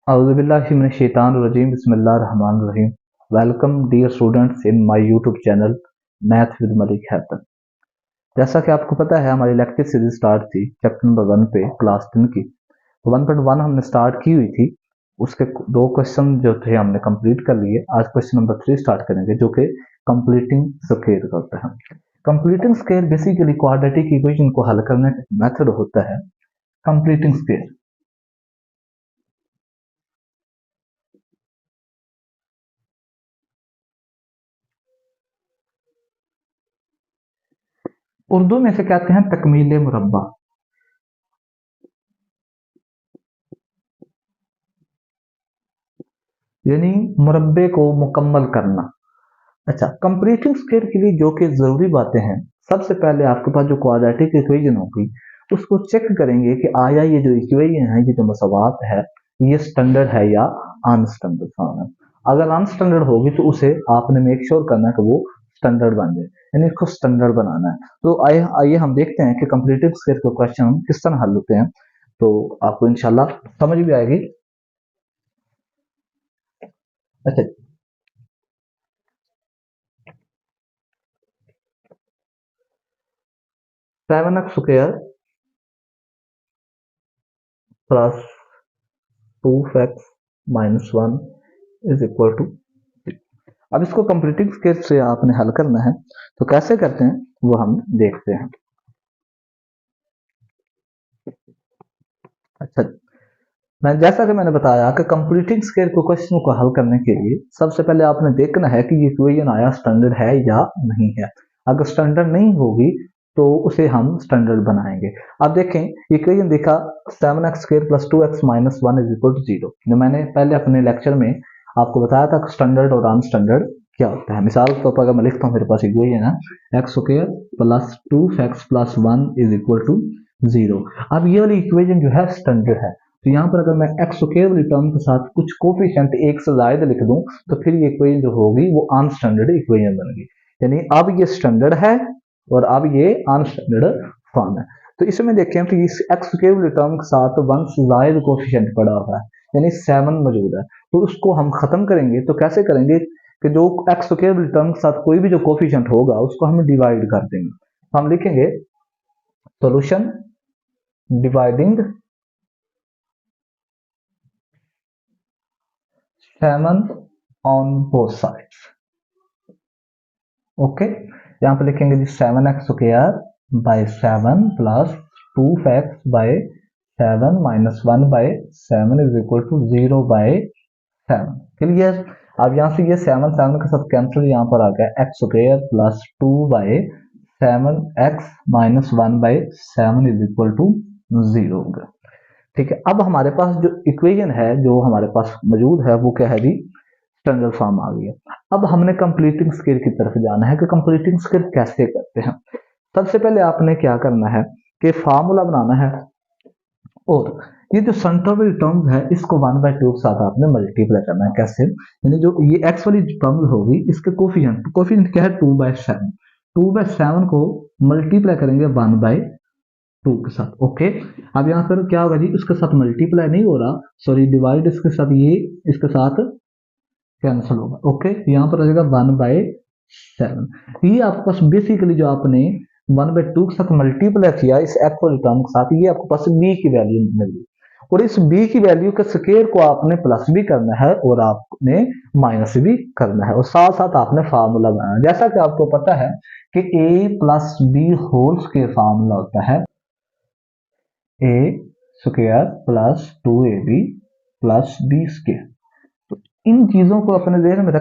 Auzubillahiminash-shaytanir-rajim. Bismillahir-rahmanir-rahim. Welcome dear students in my YouTube channel Math with Malik Haitham. जैसा कि आपको पता है हमारी लेक्चर सीरीज स्टार्ट थी चैप्टर नंबर 1 पे क्लास 10 की। तो 1.1 हमने स्टार्ट की हुई थी, उसके दो क्वेश्चन जो थे हमने कंप्लीट कर लिए। आज क्वेश्चन नंबर 3 स्टार्ट करेंगे जो कि कंप्लीटिंग स्क्वायर का होता है। Completing square basically quadratic equation को हल करने का मेथड होता है कंप्लीटिंग स्क्वायर। उर्दू में से कहते हैं तकमील मुरब्बा। यानी मुरब्बे को मुकम्मल करना। अच्छा, कंप्लीटिंग स्क्वायर के लिए जो कि जरूरी बातें हैं, सबसे पहले आपके पास जो क्वाड्रेटिक इक्वेशन होगी उसको चेक करेंगे कि आया ये जो इक्वेशन है, ये जो मसवात है, ये स्टैंडर्ड है या अनस्टैंडर्ड फॉर्म है। अगर अनस्टैंडर्ड होगी तो उसे आपने मेक श्योर करना है कि वो स्टैंडर्ड बन जाए, यानी इसको स्टैंडर्ड बनाना है। तो आइए हम देखते हैं कि कंप्लीटिंग स्क्वायर के क्वेश्चन किस तरह हल होते हैं, तो आपको इंशाल्लाह समझ भी आएगी। अच्छा, 7x square plus 2x minus 1 is equal to. अब इसको कंप्लीटिंग स्क्वायर से आपने हल करना है, तो कैसे करते हैं वो हम देखते हैं। अच्छा, मैं जैसा कि मैंने बताया कि कंप्लीटिंग स्क्वायर के क्वेश्चन को हल करने के लिए सबसे पहले आपने देखना है कि ये इक्वेशन आया स्टैंडर्ड है या नहीं है। अगर स्टैंडर्ड नहीं होगी तो उसे हम स्टैंडर्ड बनाएंगे। अब देखें, इक्वेशन देखा 7x square plus 2x minus 1 is equal to 0। जो मैंने पहले अपने लेक्चर में आपको बताया था स्टैंडर्ड और अनस्टैंडर्ड क्या होता है। मिसाल के तौर पर अगर मैं लिखता हूँ, मेरे पास इक्वेशन है X square plus 2x plus 1 is equal to 0। अब ये वाली इक्वेशन जो है स्टैंडर्ड है, तो यहाँ पर अगर मैं एक्स स्क्वायर वाली टर्म के साथ कुछ कोफिशिएंट एक से ज्यादा लिख दूं तो फिर ये इक्वेशन जो होगी वो अनस्टैंडर्ड इक्वेशन बनेगी। यानी अब ये स्टैंडर्ड है और अब ये अनस्टैंडर्ड फॉर्म है। तो इसमें देखें कि इस एक्स स्क्वायर वाली टर्म के साथ 1 से ज्यादा कोफिशिएंट पड़ा हुआ है, यानी 7 मौजूद है। तो उसको हम खत्म करेंगे, तो कैसे करेंगे कि जो एक्स स्क्वायर वाली टर्म के साथ कोई भी जो कोफिशिएंट होगा उसको हम डिवाइड कर देंगे। हम लिखेंगे solution dividing 7 on both sides. Okay, यहाँ पे लिखेंगे जी 7x square by 7 plus 2x by 7 minus 1 by 7 is equal to 0 by 7। Clear. अब यहाँ से ये 7 7 के साथ कैंसिल, यहाँ पर आ गया x square plus 2 by 7x minus 1 by 7 is equal to 0 हो गया। ठीक है, अब हमारे पास जो इक्वेशन है जो हमारे पास मौजूद है वो क्या है जी, स्टैंडर्ड फॉर्म आ गई है। अब हमने कंप्लीटिंग स्क्वायर की तरफ जाना है कि कंप्लीटिंग स्क्वायर कैसे करते हैं। सबसे पहले आपने क्या करना है कि फार्मूला बनाना है, और ये जो सेंटर वाली टर्म्स है इसको 1/2 के साथ आपने मल्टीप्लाई करना है। कैसे, यानी जो ये x वाली टर्म्स होगी इसके कोफिशिएंट क्या है 2/7, 2/7 को मल्टीप्लाई करेंगे 1/2 के साथ। ओके, अब यहाँ पर क्या होगा जी, उसके साथ मल्टीप्लाई नहीं हो रहा, सॉरी डिवाइड इसके साथ, ये इसके साथ कैंसिल होगा। ओके, यहाँ पर आ जाएगा 1/7। ये आपके पास बेसिकली जो आपने 1/2 के साथ मल्टीप्लाई किया इस एक्चुअल टर्म के साथ, ये आपके पास b की वैल्यू मिली, और इस b की वैल्यू के स्क्वायर को आपने प्लस भी करना है और आपने माइनस भी करना है, और साथ साथ आपने फार्मूला बनाना है। जैसा कि आपको पता है कि a plus B whole square formula होता है a square plus 2ab plus b square. तो इन चीजों को अपने ध्यान में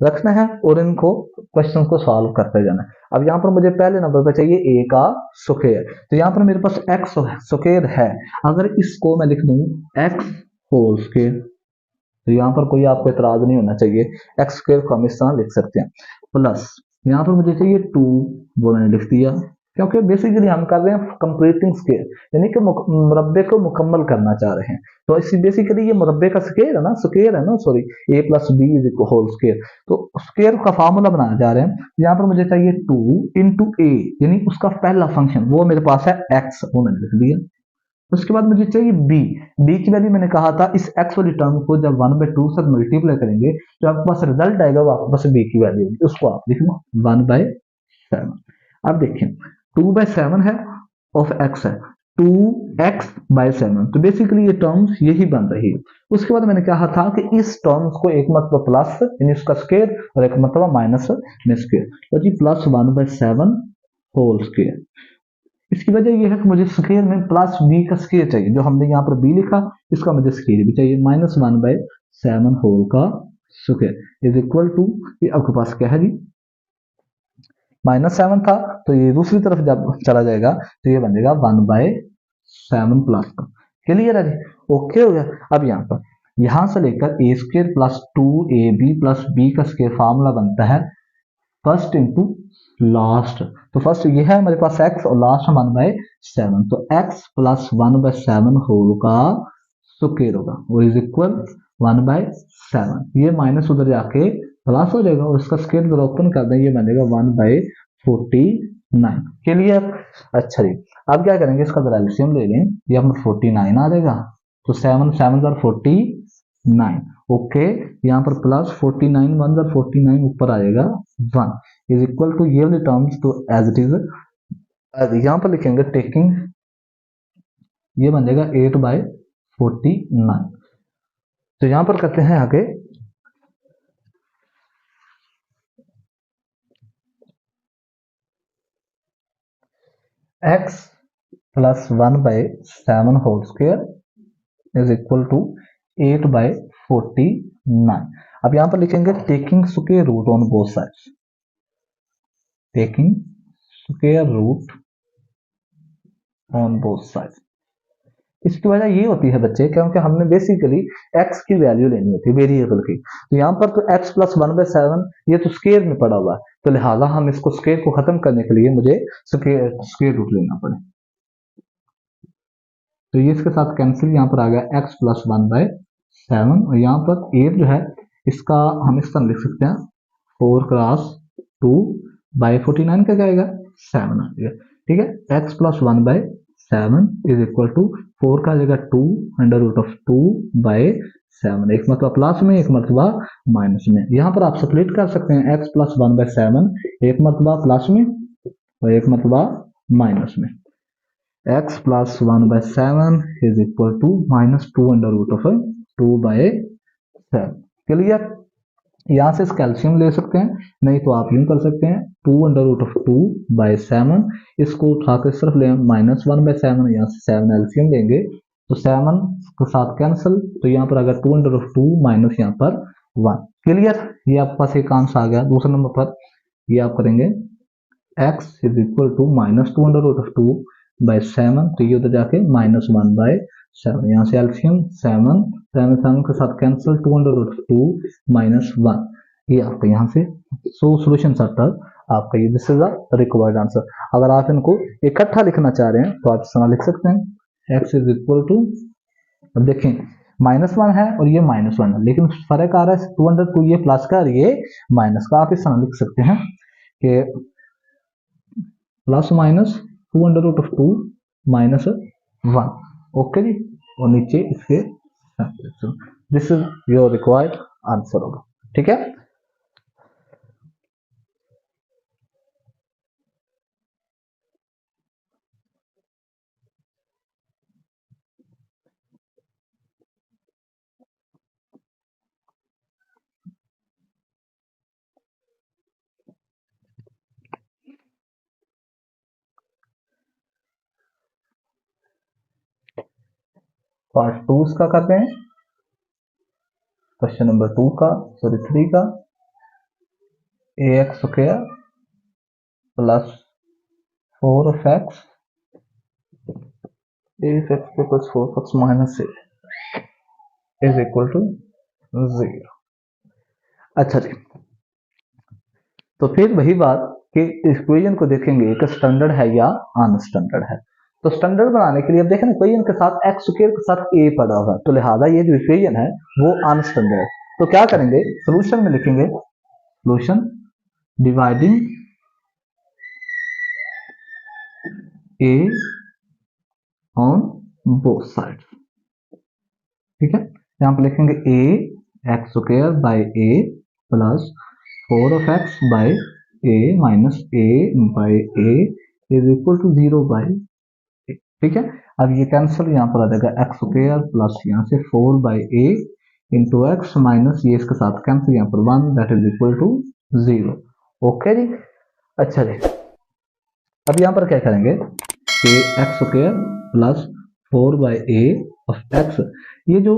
रखना है और इनको क्वेश्चन को सॉल्व करते जाना है। अब यहाँ पर मुझे पहले नंबर पे चाहिए a का स्क्वायर, तो यहाँ पर मेरे पास x स्क्वायर है। अगर इसको मैं लिख दूं x होल स्क्वायर, तो यहाँ पर कोई आपको इतराज नहीं होना चाहिए, x स्क्वायर को हम इस तरह लिख सकते हैं, प्लस यहाँ पर मुझे चाहिए 2, वो मैंने लिख दिया, क्योंकि बेसिकली हम कर रहे हैं कंप्लीटिंग स्क्वायर, यानी कि मुरब्बे को मुकम्मल करना चाह रहे हैं। तो इसी बेसिकली ये मुरब्बे का स्क्वायर है ना, sorry a plus B is equal whole square. तो स्क्वायर का फार्मूला बनाने जा रहे हैं। यहाँ पर मुझे चाहिए 2 इंटू ए, यानी उसका पहला फंक्शन वो मेरे पास है x, वो मैंने लिख दिया। उसके बाद मुझे चाहिए बी। बी की वैल्यू मैंने कहा था इस एक्स वाली टर्म को जब 1/2 से मल्टीप्लाई करेंगे तो आपके पास रिजल्ट आएगा, वो आपके पास बी की वैल्यू होगी, उसको आप लिख लो 1/7। अब देखिए 2/7 है ऑफ एक्स है 2x/7, तो बेसिकली ये टर्म्स यही बन रही है। उसके बाद मैंने कहा था कि इस टर्म्स को एक मतलब प्लस यानी इसका स्क्वायर और एक मतलब माइनस में स्क्वायर, तो जी प्लस 1/7 होल स्क्वायर। इसकी वजह यह है कि मुझे स्क्वायर में प्लस बी का स्क्वायर चाहिए, जो हमने यहाँ पर बी लिखा इसका मुझे स्क्वायर भी चाहिए, -1/7 होल का स्क्वायर इज इक्वल टू, ये आपके पास क्या है जी -7 था, तो ये दूसरी तरफ जब चला जाएगा तो ये बन जाएगा 1/7 प्लस का। क्लियर है जी, ओके हो गया। अब यहां से लेकर A square plus 2ab plus B का स्क्वायर फार्मूला बनता है फर्स्ट इंटू लास्ट। तो फर्स्ट ये है हमारे पास x और लास्ट 1/7, तो x प्लस 1/7 होल का स्क्वायर होगा और इज इक्वल 1/7। ये माइनस उधर जाके प्लस हो जाएगा और इसका स्क्वायर अगर ओपन कर दें ये बनेगा 1/49। क्लियर। अच्छा जी, अब क्या करेंगे इसका अगर एलसीएम ले लें, ये अपना 49 आ जाएगा, तो 7 7 49, ओके। यहाँ पर प्लस 49 1 49 ऊपर आएगा 1 इज इक्वल टू ये वाली टर्म्स तो एज इट इज यहाँ पर लिखेंगे टेकिंग, ये बन जाएगा 8/49। तो यहाँ पर करते हैं आगे x plus 1/7 whole square is equal to 8/49। अब यहां पर लिखेंगे taking square root on both sides, taking square root on both sides. इसकी वजह ये होती है बच्चे क्योंकि हमने बेसिकली x की वैल्यू लेनी होती है वेरिएबल की, तो यहाँ पर तो x प्लस 1/7 ये तो स्क्वायर में पड़ा हुआ है, तो लिहाजा हम इसको स्क्वायर को खत्म करने के लिए मुझे स्क्वायर रूट लेना पड़े, तो ये इसके साथ कैंसिल, यहाँ पर आ गया x प्लस 1/7 और यहाँ पर 8 जो है इसका हम इस तरह लिख सकते हैं 4 क्रॉस 2/49 का क्या आएगा 7 आ जाएगा, ठीक है। x plus 1/7 is equal to 4 का जगह 2 √2/7, एक मतलब प्लस में एक मतलब माइनस में। यहाँ पर आप स्प्लिट कर सकते हैं x प्लस 1/7 एक मतलब प्लस में और एक मतलब माइनस में, x plus 1/7 is equal to -2 √2/7। Clear. यहां से कैल्शियम ले सकते हैं, नहीं तो आप यूं कर सकते हैं 2 √2/7, इसको उठाकर सिर्फ ले -1/7, यहाँ से 7 एल्शियम लेंगे तो 7 के साथ कैंसिल, तो यहाँ पर अगर 2 √2 माइनस यहाँ पर 1। क्लियर। ये आपके पास एक आंसर आ गया। दूसरे नंबर पर ये आप करेंगे x इज इक्वल टू -2 √2/7, तो ये उधर जाके -1/7, यहाँ से एल्शियम 7 7 के साथ कैंसिल 2 √2 -1, ये आपका यहाँ से सोल्यूशन सटर आपका ये this is the required answer. अगर आप इनको इकट्ठा लिखना चाह रहे हैं तो आप इस तरह लिख सकते हैं x इज इक्वल टू, अब देखें -1 है और ये -1 है, लेकिन फर्क आ रहा है 2 ये प्लस का और ये माइनस का। आप इस तरह लिख सकते हैं कि प्लस माइनस 2 -1, ओके जी, और नीचे इसके this is your required answer होगा, ठीक है। पार्ट 2 इसका करते हैं, क्वेश्चन नंबर 2 का, सॉरी 3 का, ax square plus 4x plus 4x minus 6 is equal to 0। अच्छा जी, तो फिर वही बात कि इक्वेशन को देखेंगे एक स्टैंडर्ड है या अनस्टैंडर्ड है। तो स्टैंडर्ड बनाने के लिए अब देखें इक्वेशन के साथ x स्क्वायर के साथ a पड़ा हुआ है, तो लिहाजा ये जो इक्वेशन है वो अनस्टैंडर्ड है। तो क्या करेंगे, सोल्यूशन में लिखेंगे solution dividing a on both sides. ठीक है, यहाँ पे लिखेंगे a X square by a plus 4 by a minus a by a is equal to 0 by a। ठीक है, अब ये कैंसिल, यहाँ पर आ जाएगा एक्स स्क्वायर प्लस यहाँ से 4 by a into X minus ये इसके साथ कैंसिल, यहाँ पर 1 that is equal to 0। Okay जी, अच्छा जी, अब यहाँ पर क्या करेंगे कि X square plus 4 by A of X, ये जो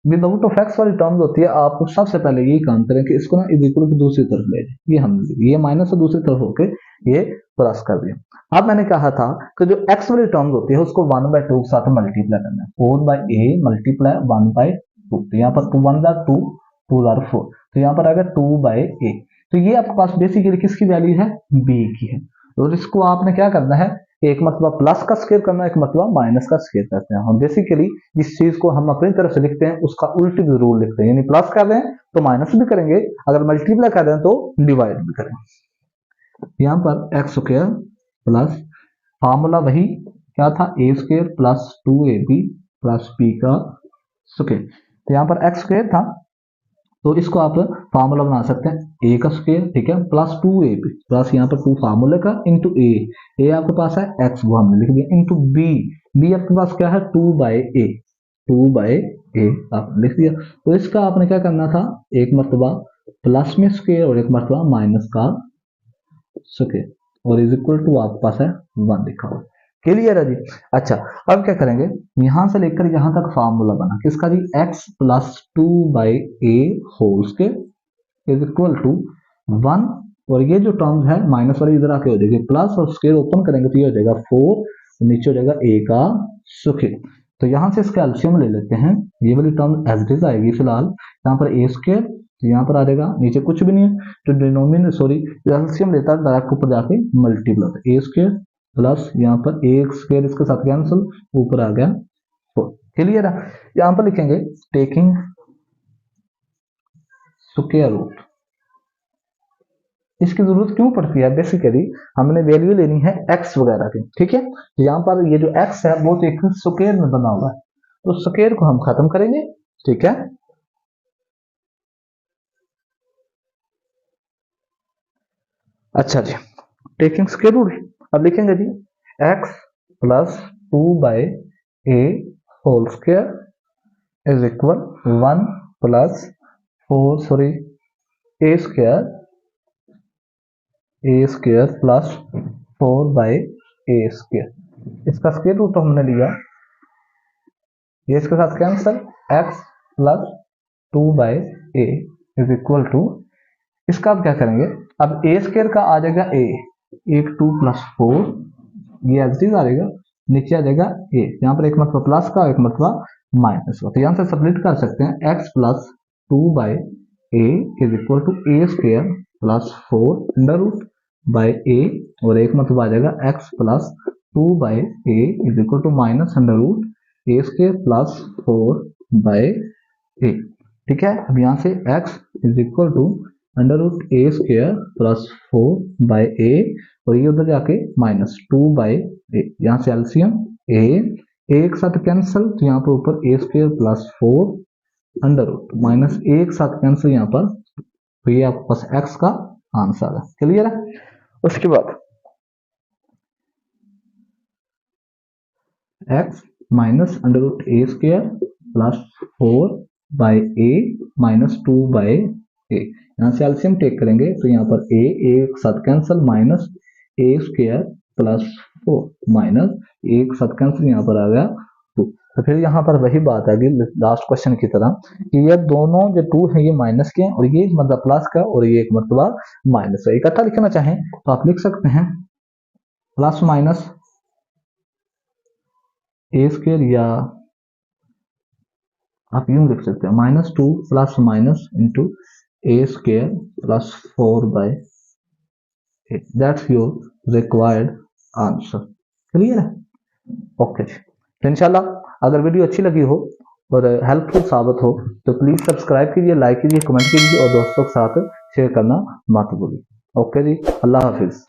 विदाउट ऑफ एक्स वाली टर्म्स होती है, आप सबसे पहले यही काम करें कि इसको ना इज इक्वल टू दूसरी तरफ ले जाए। ये हम ये माइनस से दूसरी तरफ होके ये प्लस कर दिया। अब मैंने कहा था कि जो एक्स वाली टर्म्स होती है उसको 1/2 के साथ मल्टीप्लाई करना है। 4 बाई ए मल्टीप्लाई 1/2, तो यहाँ पर 2 1 2 2 4, तो यहाँ पर आएगा 2 बाई ए। तो ये आपके पास बेसिकली किसकी वैल्यू है, बी की है। और इसको आपने क्या करना है, एक मरतबा प्लस का स्क्वायर करना है, एक मरतबा माइनस का स्क्वायर करते हैं। हम बेसिकली जिस चीज को हम अपनी तरफ से लिखते हैं उसका उल्टी जरूर लिखते हैं, यानी प्लस कर रहे हैं तो माइनस भी करेंगे, अगर मल्टीप्लाई कर रहे हैं तो डिवाइड भी करेंगे। यहाँ पर एक्स स्क्वायर प्लस फार्मूला वही क्या था, A square plus 2ab plus B का स्क्वायर। तो यहाँ पर एक्स स्क्वायर था तो इसको आप फार्मूला बना सकते हैं ए का स्क्वायर, ठीक है, प्लस 2ab प्लस यहाँ पर 2 फार्मूले का इंटू ए आपके पास है एक्स, वो हमने लिख दिया, इंटू बी आपके पास क्या है 2 बाई ए आपने लिख दिया। तो इसका आपने क्या करना था, एक मरतबा प्लस में स्क्वायर और एक मरतबा माइनस का स्क्वायर, और इज इक्वल टू आपके पास है 1 लिखा हुआ। क्लियर है जी। अच्छा, अब क्या करेंगे, यहां से लेकर यहां तक फार्मूला बना किसका जी, x plus 2 by A whole square is equal to 1, और ये जो टर्म्स है माइनस वाली इधर आके हो जाएगी प्लस, और स्क्वायर ओपन करेंगे तो ये हो जाएगा 4, नीचे हो जाएगा a का स्क्वायर। तो यहां से इसका एलसीएम ले लेते हैं, ये वाली टर्म एज इट इज आएगी फिलहाल, यहाँ पर a स्क्वायर, तो यहाँ पर आ जाएगा, नीचे कुछ भी नहीं है तो डिनोमिनेटर सॉरी एलसीएम लेता है डायरेक्ट ऊपर जाके मल्टीप्लाई होता है, a स्क्वायर प्लस यहाँ पर एक स्क्वायर इसके साथ कैंसिल, ऊपर आ गया 4। क्लियर है, यहां पर लिखेंगे टेकिंग स्क्वायर रूट। इसकी जरूरत क्यों पड़ती है, बेसिकली हमने वैल्यू लेनी है x वगैरह की, ठीक है। तो यहाँ पर ये जो x है वो तो एक स्क्वायर में बना हुआ है, तो स्क्वायर को हम खत्म करेंगे, ठीक है। अच्छा जी, टेकिंग स्क्वायर रूट, अब लिखेंगे जी x plus 2 by A whole square is equal 1 plus 4 A square plus 4 by A square. इसका स्क्वायर रूट हमने लिया, ये इसके साथ cancel, x plus 2 by A is equal to, इसका आप क्या करेंगे, अब ए स्क्वायर का आ जाएगा a, एक 2 प्लस 4, ये एज इट इज आ जाएगा, नीचे आ जाएगा a, यहाँ पर एक मतलब प्लस का एक मतलब माइनस का, तो यहाँ से सब्लिट कर सकते हैं x plus 2 by A is equal to A square plus 4 under root by A, और एक मतलब आ जाएगा x plus 2 by A is equal to minus under root A square plus 4 by A. ठीक है, अब यहाँ से x is equal to under root A square plus 4 by A, और ये उधर जाके माइनस 2 बाई ए, यहाँ से एलसीएम ए एक साथ कैंसिल, तो यहाँ पर ऊपर A square plus 4 under root minus एक साथ कैंसिल यहाँ पर, तो ये आपके पास एक्स का आंसर है। क्लियर है, उसके बाद X minus under root A square plus 4 by A minus 2 by A, यहाँ से एलसीएम टेक करेंगे तो यहाँ पर ए एक साथ कैंसिल, माइनस ए स्क्वायर प्लस 4 माइनस एक साथ कैंसिल, यहाँ पर आ गया 2। तो फिर यहाँ पर वही बात आ गई लास्ट क्वेश्चन की तरह कि ये दोनों जो 2 है ये माइनस के हैं, और ये एक मतलब प्लस का और ये एक मतलब माइनस का। इकट्ठा लिखना चाहें तो आप लिख सकते हैं प्लस माइनस ए स्क्वायर, या आप यूं लिख सकते हैं minus 2 plus minus into A square plus 4 by 8, that's your required answer. Clear है, ओके। तो इंशाल्लाह अगर वीडियो अच्छी लगी हो और हेल्पफुल साबित हो तो प्लीज सब्सक्राइब कीजिए, लाइक कीजिए, कमेंट कीजिए और दोस्तों के साथ शेयर करना मत भूलिए। ओके जी, अल्लाह हाफिज।